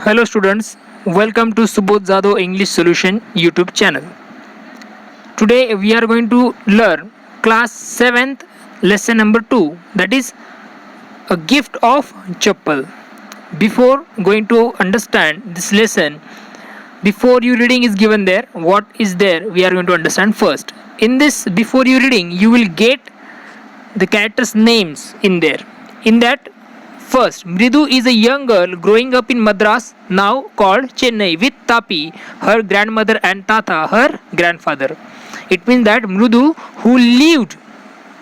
Hello students, welcome to Subodh Jadhav English Solution YouTube channel. Today we are going to learn class 7th lesson number 2, that is a gift of chappal. Before going to understand this lesson, before you reading is given there, what is there we are going to understand first. In this before you reading you will get the characters names in there. In that, first, Mridu is a young girl growing up in Madras, now called Chennai, with Tapi, her grandmother, and Tata, her grandfather. It means that Mridu, who lived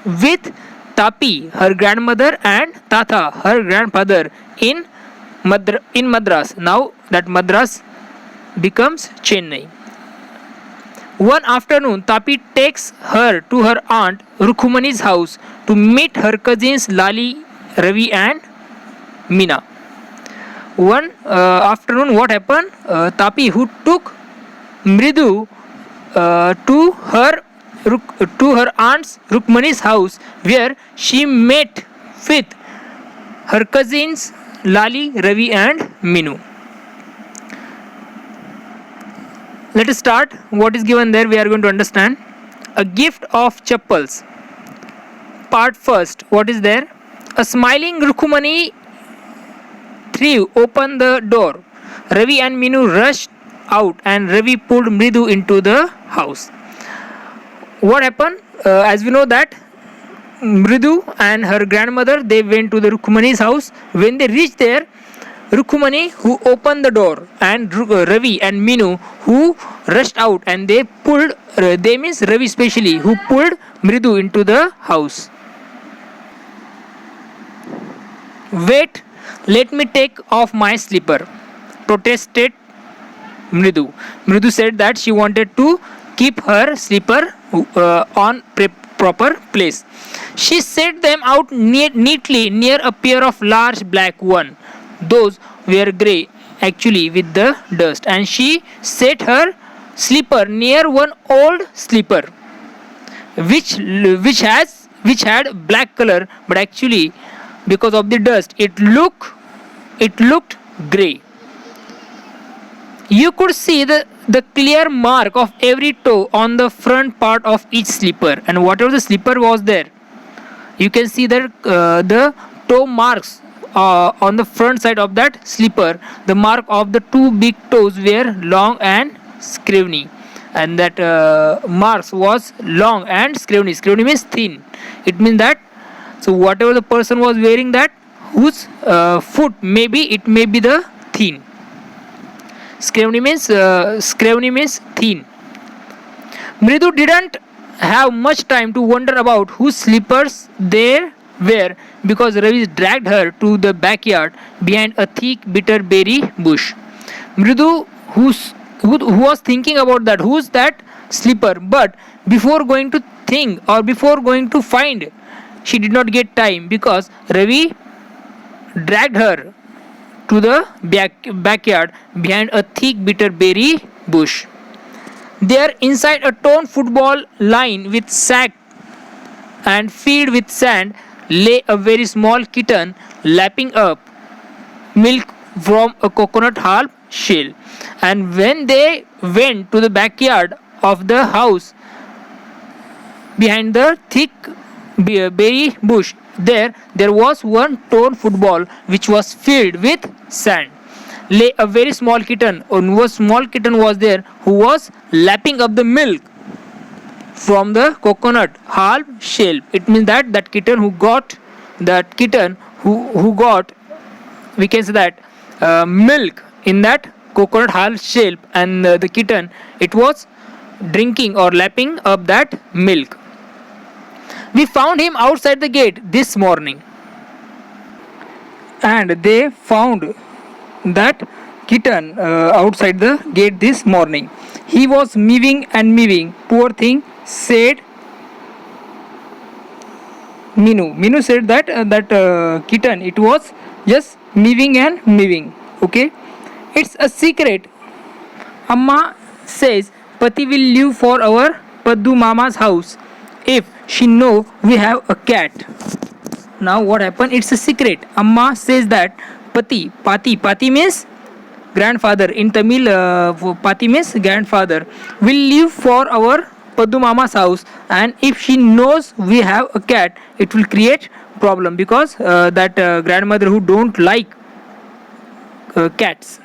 with Tapi, her grandmother, and Tata, her grandfather, in Madras. Now that Madras becomes Chennai. One afternoon, Tapi takes her to her aunt Rukhumani's house to meet her cousins Lali, Ravi, and Mina. One afternoon, what happened? Tapi, who took Mridu to her aunt's Rukmani's house, where she met with her cousins Lali, Ravi, and Minu. Let us start. What is given there? We are going to understand. A gift of chappals. Part first. What is there? A smiling Rukhumani threw open the door. Ravi and Minu rushed out, and Ravi pulled Mridu into the house. What happened? As we know that Mridu and her grandmother, they went to the Rukhumani's house. When they reached there, Rukhumani, who opened the door, and Ravi and Minu, who rushed out, and they pulled, they means Ravi specially, who pulled Mridu into the house. Wait, let me take off my slipper, protested Mridu. Mridu said that she wanted to keep her slipper on proper place. She set them out neatly near a pair of large black ones. Those were grey actually with the dust, and she set her slipper near one old slipper which had black color, but actually because of the dust it looked grey. You could see the clear mark of every toe on the front part of each slipper, and whatever the slipper was there, you can see that the toe marks on the front side of that slipper. The mark of the two big toes were long and scrawny, and that marks was long and scrawny. Scrawny means thin. It means that, so whatever the person was wearing, that whose foot maybe it may be the thin. Scrawny means thin. Mridu didn't have much time to wonder about whose slippers they were, because Ravi dragged her to the backyard behind a thick bitter berry bush. Mridu, who was thinking about that, who's that slipper, but before going to think or before going to find, she did not get time, because Ravi dragged her to the backyard behind a thick bitter berry bush. There, inside a torn football line with sack and filled with sand, lay a very small kitten lapping up milk from a coconut half shell. And when they went to the backyard of the house behind the thick berry bush, there was one torn football which was filled with sand. Lay a very small kitten, and one small kitten was there who was lapping up the milk from the coconut half shell. It means that kitten who got we can say that milk in that coconut half shell, and the kitten, it was drinking or lapping up that milk. We found him outside the gate this morning. And they found that kitten outside the gate this morning. He was mewing and mewing. Poor thing, said Minu. Minu said that kitten, it was just mewing and mewing. Okay, it's a secret. Amma says Pati will leave for our Paddu Mama's house if she know we have a cat. Now what happened? It's a secret. Amma says that Pati means grandfather, in Tamil, Pati means grandfather, will leave for our Paddu Mama's house, and if she knows we have a cat, it will create problem because that grandmother who don't like cats.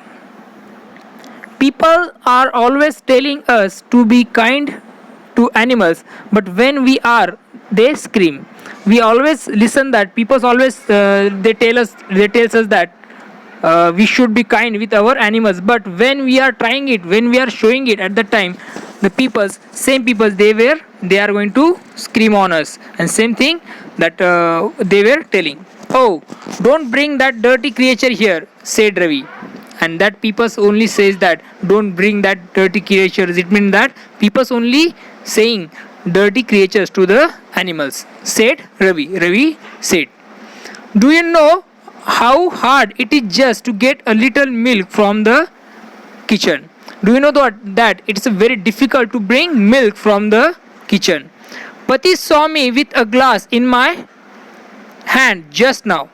People are always telling us to be kind to animals, but when we are, they scream. We always listen that people always they tells us that we should be kind with our animals, but when we are trying it, when we are showing it at the time, the peoples, same people, they are going to scream on us, and same thing that they were telling. Oh, don't bring that dirty creature here, said Ravi. And that people only says that don't bring that dirty creatures. It means that people only saying dirty creatures to the animals, said Ravi. Ravi said, do you know how hard it is just to get a little milk from the kitchen? Do you know that it's very difficult to bring milk from the kitchen? Pati saw me with a glass in my hand just now.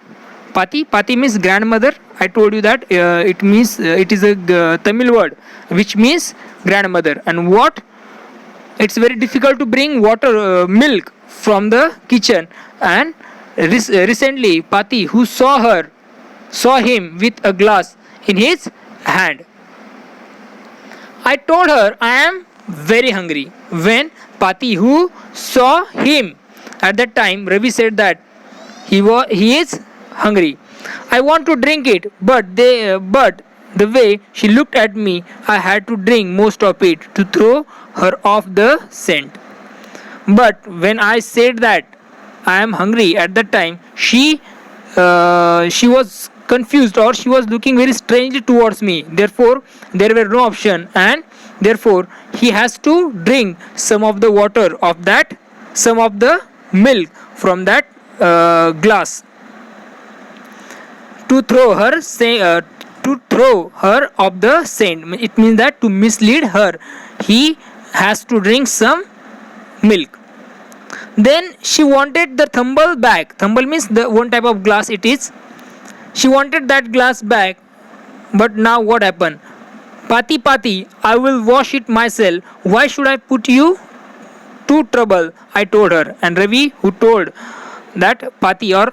Pati means grandmother. I told you that it means it is a Tamil word which means grandmother. And what? It's very difficult to bring water, milk from the kitchen. And recently, Pati, who saw him with a glass in his hand. I told her I am very hungry. When Pati, who saw him at that time, Ravi said that he is hungry. I want to drink it, but the way she looked at me, I had to drink most of it to throw her off the scent. But when I said that I am hungry at that time, she was confused, or she was looking very strangely towards me. Therefore, there were no option, and therefore he has to drink some of the water of that, some of the milk from that glass to throw her off the scent. It means that to mislead her, he has to drink some milk. Then she wanted the thumble back. Thumble means the one type of glass it is. She wanted that glass back, but now what happened? Pati, I will wash it myself. Why should I put you to trouble? I told her. And Ravi, who told that Pati or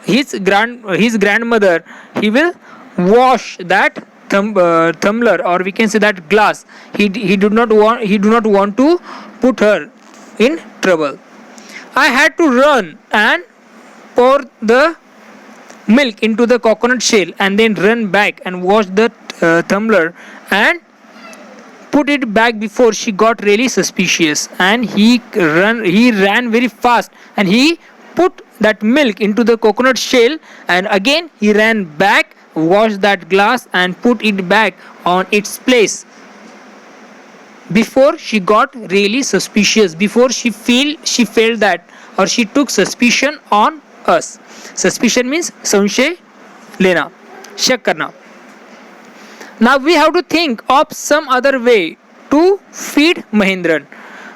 his grandmother, he will wash that tumbler, or we can say that glass. He do not want to put her in trouble. I had to run and pour the milk into the coconut shell, and then run back and wash the tumbler and put it back before she got really suspicious. And he ran very fast, and he put that milk into the coconut shell, and again he ran back, washed that glass and put it back on its place before she got really suspicious, before she felt that, or she took suspicion on us. Suspicion means संशय लेना, शक करना. Now we have to think of some other way to feed Mahendran.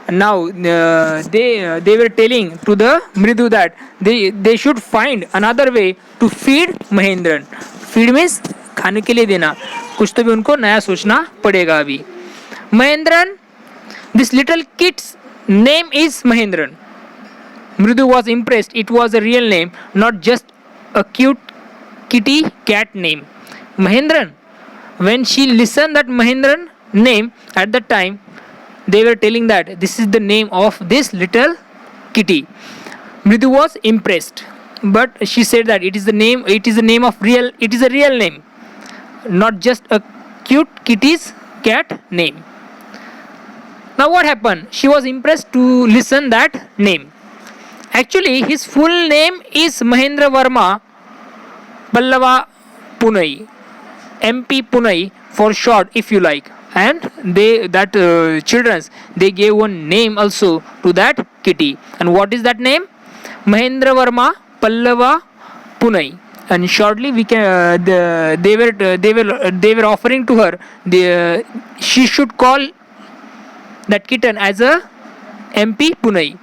Now they were telling to the Mridu that they should find another way to feed Mahendran. Feed means खाने के लिए देना. कुछ तो भी उनको नया सोचना पड़ेगा अभी. Mahendran, this little kid's name is Mahendran. Mridu was impressed. It was a real name, not just a cute kitty cat name. Mahendran. When she listened that Mahendran name at that time, they were telling that this is the name of this little kitty. Mridu was impressed, but she said that it is a real name, not just a cute kitty's cat name. Now what happened? She was impressed to listen that name. Actually, his full name is Mahendra Verma Pallava Punai, MP Punai for short, if you like. And children, they gave one name also to that kitty. And what is that name? Mahendra Verma Pallava Punai. And shortly we can they were offering to her she should call that kitten as a MP Punai.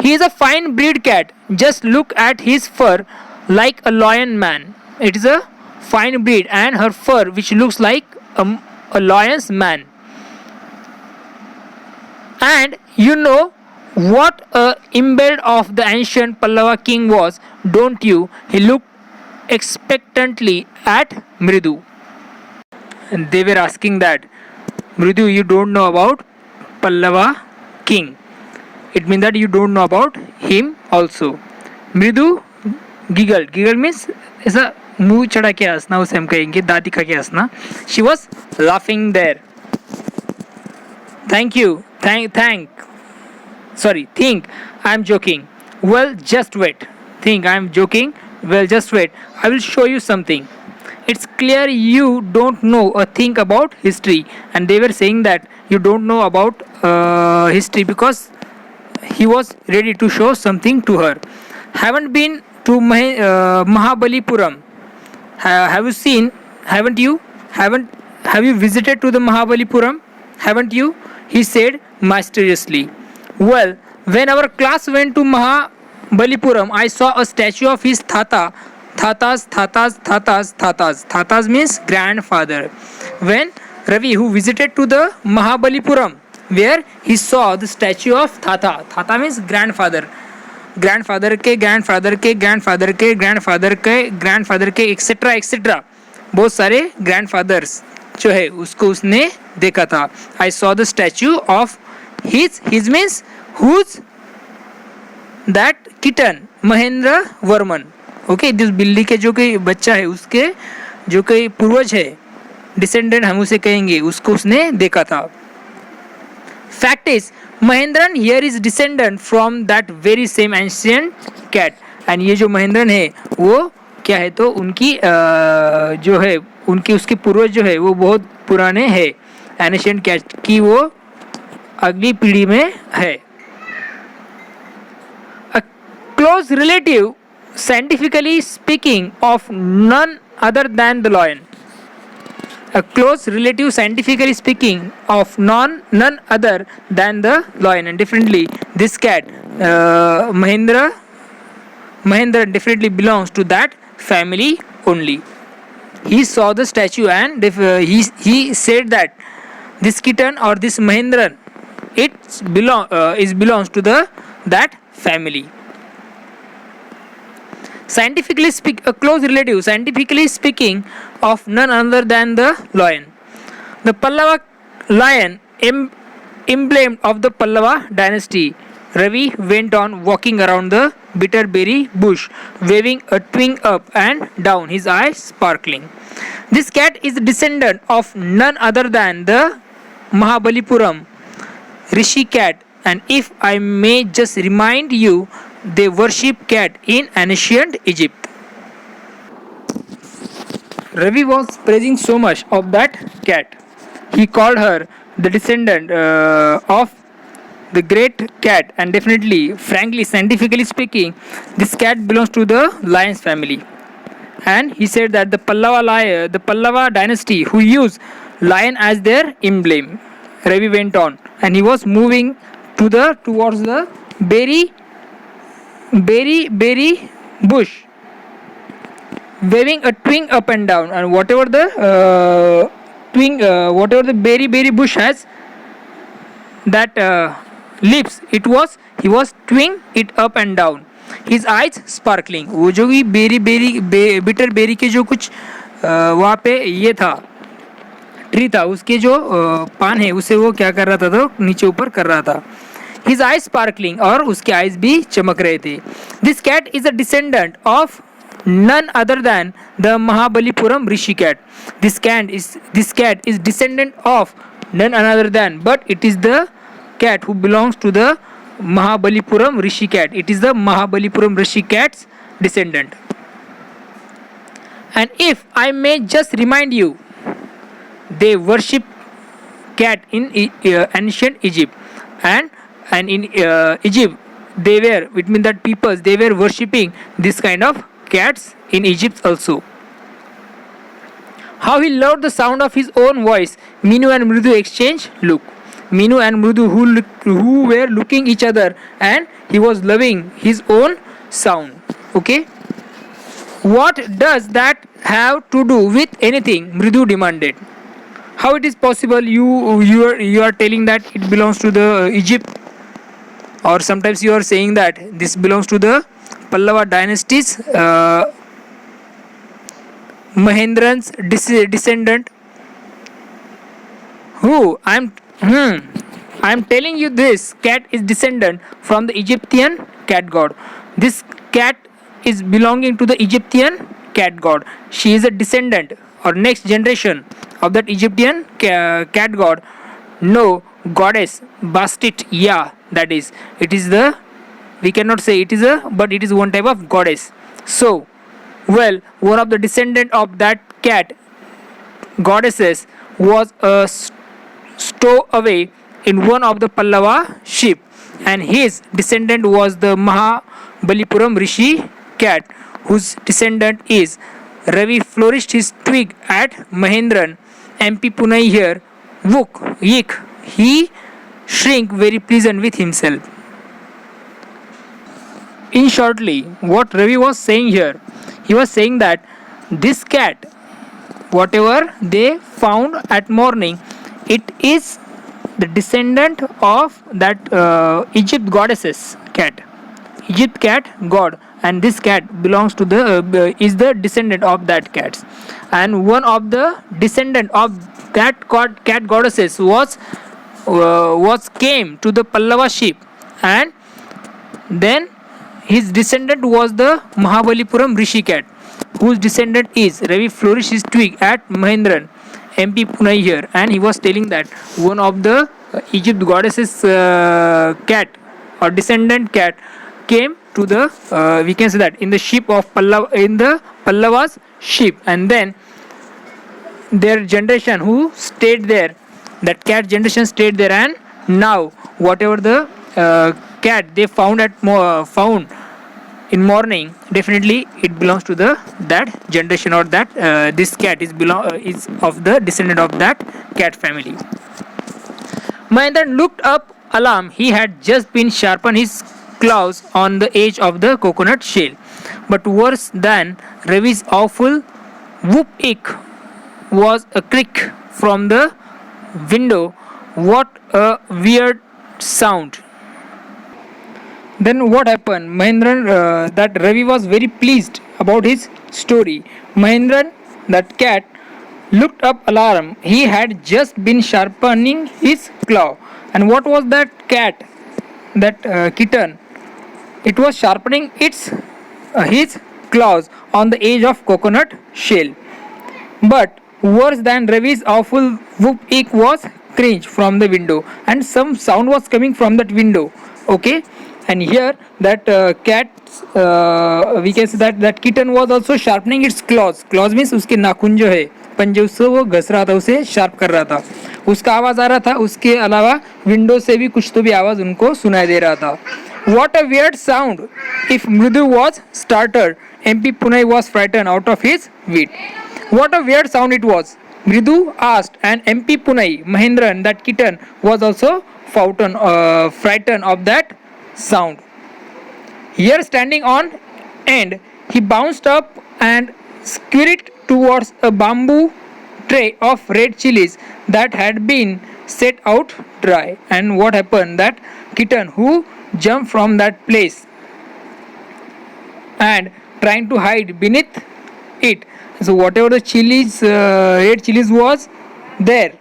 He is a fine breed cat. Just look at his fur, like a lion man. It is a fine breed, and her fur, which looks like a lion's man. And you know what a embed of the ancient Pallava king was, don't you? He looked expectantly at Mridu. And they were asking that, Mridu, you don't know about Pallava king. It means that you don't know about him also. Mridu giggled. Giggle means ऐसा मुंह चढ़ा के हंसना, उसे हम कहेंगे दांत दिखा के हंसना. She was laughing there. Think I'm joking. Well, just wait. Think I'm joking. Well, just wait. I will show you something. It's clear you don't know a thing about history. And they were saying that you don't know about history, because he was ready to show something to her. Haven't been to Mahabalipuram. Have you seen? Haven't you? Have you visited to the Mahabalipuram? Haven't you? He said mysteriously. Well, when our class went to Mahabalipuram, I saw a statue of his Thata. Tatas means grandfather. When Ravi, who visited to the Mahabalipuram, where he saw the statue of Thata means grandfather. Grandfather के grandfather के grandfather के grandfather के grandfather के etcetera etcetera, बहुत सारे grandfathers जो है उसको उसने देखा था. I saw the statue of his means whose that kitten Mahendra Varman. Okay, जिस बिल्ली के जो कोई बच्चा है उसके जो कोई पूर्वज है, डिसेंडेंट हम उसे कहेंगे, उसको उसने देखा था. Fact is Mahendran here is descendant from that very same ancient cat. And ये जो महेंद्रन है वो क्या है, तो उनकी जो है उनकी उसके पूर्वज जो है वो बहुत पुराने हैं. एंशिएंट कैट की वो अगली पीढ़ी में है. A close relative, scientifically speaking, of none other than the lion. A close relative, scientifically speaking, of none other than the lion. And differently, this cat, Mahendra definitely belongs to that family only. He saw the statue and he said that this kitten or this Mahendran, it belongs to that family. A close relative, scientifically speaking, of none other than the lion. The Pallava lion, emblem of the Pallava dynasty. Ravi went on walking around the bitterberry bush, waving a twig up and down, his eyes sparkling. This cat is a descendant of none other than the Mahabalipuram Rishi cat, and if I may just remind you, they worship cat in ancient Egypt. Ravi was praising so much of that cat. He called her the descendant of the great cat, and definitely, frankly, scientifically speaking, this cat belongs to the lion's family. And he said that the Pallava dynasty who used lion as their emblem. Ravi went on, and he was moving towards the berry bush, waving a twig up and down, and whatever the berry bush has that lips, he was twing it up and down, his eyes sparkling. वो जो भी bitter berry के जो कुछ वहाँ पे ये था, ट्री था, उसके जो पान है उसे वो क्या कर रहा था, तो नीचे ऊपर कर रहा था. His eyes sparkling, और उसके eyes भी चमक रहे थे. This cat is a descendant of none other than the Mahabalipuram Rishi cat. This cat is descendant of none other than, but it is the cat who belongs to the Mahabalipuram Rishi cat. It is the Mahabalipuram Rishi cat's descendant. And if I may just remind you, they worship cat in ancient Egypt, and in Egypt it means that peoples, they were worshipping this kind of cats in Egypt also. How he loved the sound of his own voice. Minu and Mridu exchanged look. Minu and Mridu who were looking each other, and he was loving his own sound. Okay. What does that have to do with anything? Mridu demanded. How it is possible you are telling that it belongs to the Egypt, or sometimes you are saying that this belongs to the Pallava dynasty's Mahendran's descendant. Who I'm telling you, this cat is descendant from the Egyptian cat god. This cat is belonging to the Egyptian cat god. She is a descendant or next generation of that Egyptian cat god. No, goddess Bastet. Yeah, that is. It is the, we cannot say it is a, but it is one type of goddess. So, well, one of the descendant of that cat goddesses was a stowaway in one of the Pallava ship, and his descendant was the Mahabalipuram Rishi cat, whose descendant is Ravi flourished his twig at Mahendran, MP Punai here, Vuk, Yik, he shrink very pleasant with himself. In shortly, what Ravi was saying here, he was saying that this cat, whatever they found at morning, it is the descendant of that Egypt goddesses cat, Egypt cat god, and this cat belongs to the is the descendant of that cats, and one of the descendant of that cat goddesses was came to the Pallava ship, and then his descendant was the Mahabalipuram Rishi cat, whose descendant is Ravi flourished his twig at Mahendran, MP Pune here, and he was telling that one of the Egypt goddesses cat or descendant cat came to the we can say that in the ship of Pallava, in the Pallavas ship, and then their generation who stayed there, that cat generation stayed there, and now whatever the cat they found found in morning, definitely it belongs to the that generation, or that this cat is of the descendant of that cat family. Mahendran looked up. Alarm, he had just been sharpened his claws on the edge of the coconut shell. But worse than Ravi's awful whoop ick was a creak from the window. What a weird sound. Then what happened? Mahendran, that Ravi was very pleased about his story. Mahendran, that cat, looked up alarm. He had just been sharpening his claw. And what was that cat? That kitten? It was sharpening his claws on the edge of coconut shell. But worse than Ravi's awful whoop ick was cringe from the window, and some sound was coming from that window. Okay, and here that cat, we can say that kitten was also sharpening its claws. Claws means उसके नाखून जो है, पंजे, उससे वो घस रहा था, उसे शार्प कर रहा था, उसका आवाज आ रहा था. उसके अलावा विंडो से भी कुछ तो भी आवाज उनको सुनाई दे रहा था. What a weird sound! If Mridu was startled, MP Punai was frightened out of his wit. What a weird sound it was! Mridu asked, and MP Punai, Mahendran, that kitten, was also frightened of that sound. Here, standing on end, he bounced up and scurried towards a bamboo tray of red chilies that had been set out dry. And what happened? That kitten who jumped from that place and trying to hide beneath it. So whatever the chilies, red chilies was there,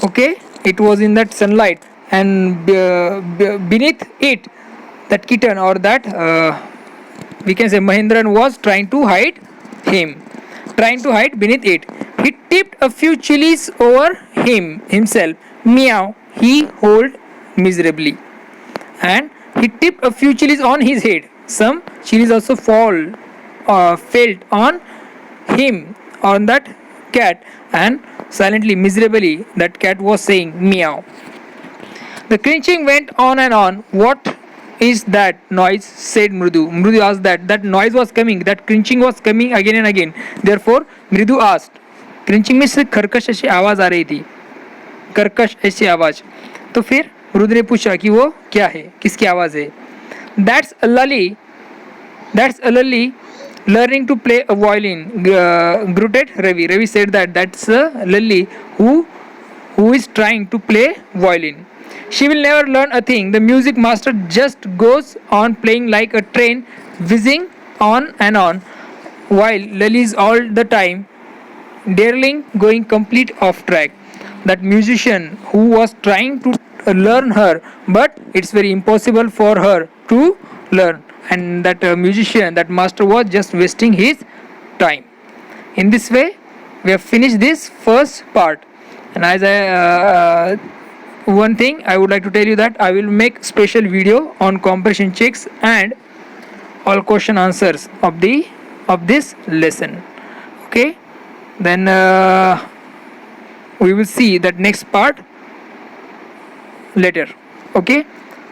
okay, it was in that sunlight, and beneath it, that kitten or that we can say Mahendran was trying to hide beneath it. He tipped a few chilies over himself. Meow, he howled miserably, and he tipped a few chilies on his head. Some chilies also fell on him, on that cat, and silently, miserably, that cat was saying meow. The crunching went on and on. What is that noise? Said Mridu. Mridu asked that noise was coming, that crunching was coming again and again. Therefore, Mridu asked. Crunching में से खरकश ऐसी आवाज़ आ रही थी, कर्कश ऐसी आवाज़. तो फिर मृदु ने पूछा कि वो क्या है, किसकी आवाज़ है. That's a lully learning to play a violin, grunted Ravi. Ravi said that that's Lily who is trying to play violin. She will never learn a thing. The music master just goes on playing like a train, whizzing on and on, while Lily is all the time darling, going complete off track. That musician who was trying to learn her, but it's very impossible for her to learn, and that musician, that master was just wasting his time. In this way, we have finished this first part. And as I one thing I would like to tell you that I will make special video on comprehension checks and all question answers of this lesson. Okay, then we will see that next part later. Okay,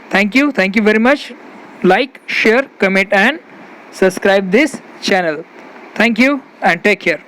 thank you very much. Like, share, comment and subscribe this channel. Thank you and take care.